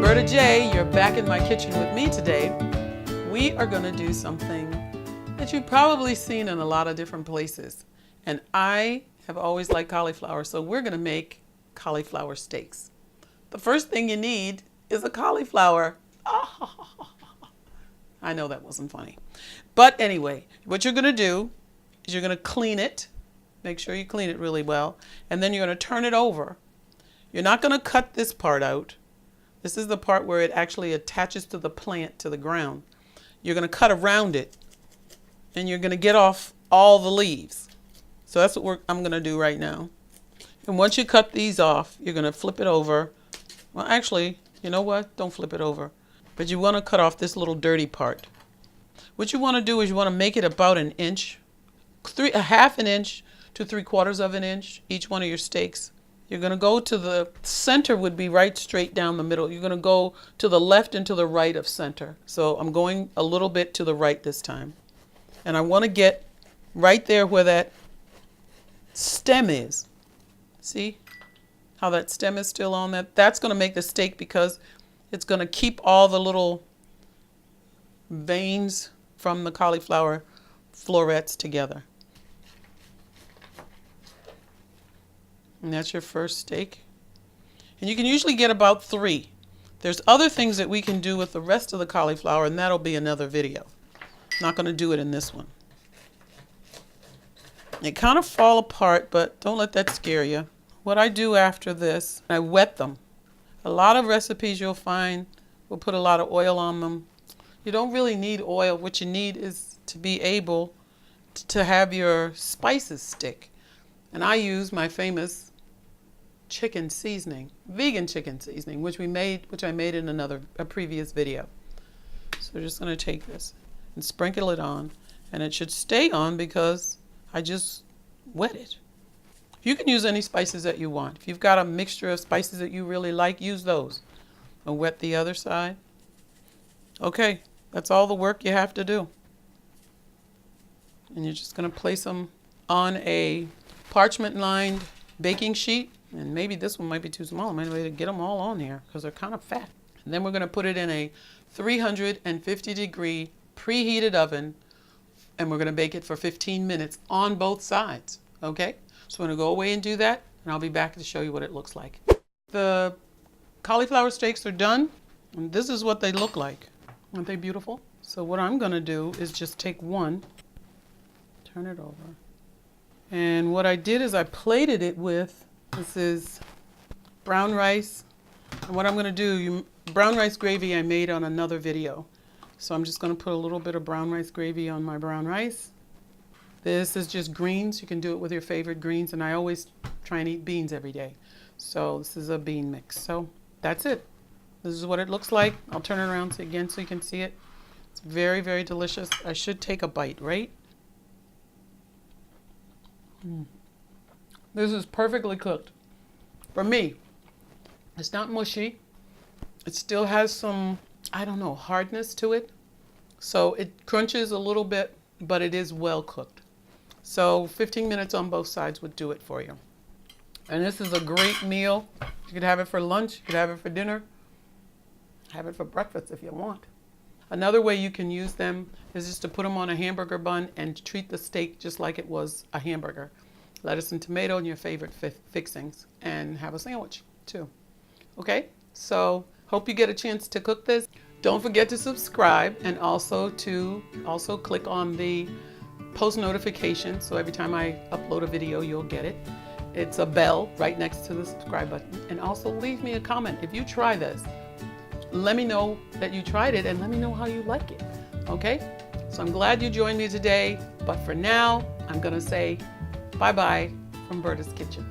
Berta J. You're back in my kitchen with me today. We are going to do something that you've probably seen in a lot of different places. And I have always liked cauliflower, so we're going to make cauliflower steaks. The first thing you need is a cauliflower. Oh, I know that wasn't funny. But anyway, what you're going to do is you're going to clean it. Make sure you clean it really well. And then you're going to turn it over. You're not going to cut this part out. This is the part where it actually attaches to the plant, to the ground. You're going to cut around it, and you're going to get off all the leaves. So that's what I'm going to do right now. And once you cut these off, you're going to flip it over. Well, actually, you know what? Don't flip it over. But you want to cut off this little dirty part. What you want to do is you want to make it about an inch, a half an inch to 3/4 of an inch, each one of your steaks. You're going to go to the center would be right straight down the middle. You're going to go to the left and to the right of center. So I'm going a little bit to the right this time. And I want to get right there where that stem is. See how that stem is still on that? That's going to make the steak because it's going to keep all the little veins from the cauliflower florets together. And that's your first steak. And you can usually get about 3. There's other things that we can do with the rest of the cauliflower, and that'll be another video. Not going to do it in this one. They kind of fall apart, but don't let that scare you. What I do after this, I wet them. A lot of recipes you'll find will put a lot of oil on them. You don't really need oil. What you need is to be able to have your spices stick. And I use my famous chicken seasoning, vegan chicken seasoning, which I made in a previous video. So we're just going to take this and sprinkle it on, and it should stay on because I just wet it. You can use any spices that you want. If you've got a mixture of spices that you really like, use those. And wet the other side. Okay, that's all the work you have to do. And you're just going to place them on a parchment-lined baking sheet. And maybe this one might be too small. I might need to get them all on here because they're kind of fat. And then we're going to put it in a 350-degree preheated oven, and we're going to bake it for 15 minutes on both sides. Okay? So I'm going to go away and do that, and I'll be back to show you what it looks like. The cauliflower steaks are done, and this is what they look like. Aren't they beautiful? So what I'm going to do is just take one, turn it over. And what I did is I plated it with, this is brown rice. And what I'm going to do, brown rice gravy I made on another video. So I'm just going to put a little bit of brown rice gravy on my brown rice. This is just greens. You can do it with your favorite greens. And I always try and eat beans every day. So this is a bean mix. So that's it. This is what it looks like. I'll turn it around again so you can see it. It's very, very delicious. I should take a bite, right? This is perfectly cooked. For me, it's not mushy. It still has some, I don't know, hardness to it. So it crunches a little bit, but it is well cooked. So 15 minutes on both sides would do it for you. And this is a great meal. You could have it for lunch, you could have it for dinner, have it for breakfast if you want. Another way you can use them is just to put them on a hamburger bun and treat the steak just like it was a hamburger. Lettuce and tomato and your favorite fixings, and have a sandwich too. Okay, so hope you get a chance to cook this. Don't forget to subscribe, and also click on the post notification so every time I upload a video you'll get it. It's a bell right next to the subscribe button. And also leave me a comment if you try this. Let me know that you tried it and let me know how you like it. Okay, so I'm glad you joined me today, but for now I'm gonna say bye-bye from Berta's Kitchen.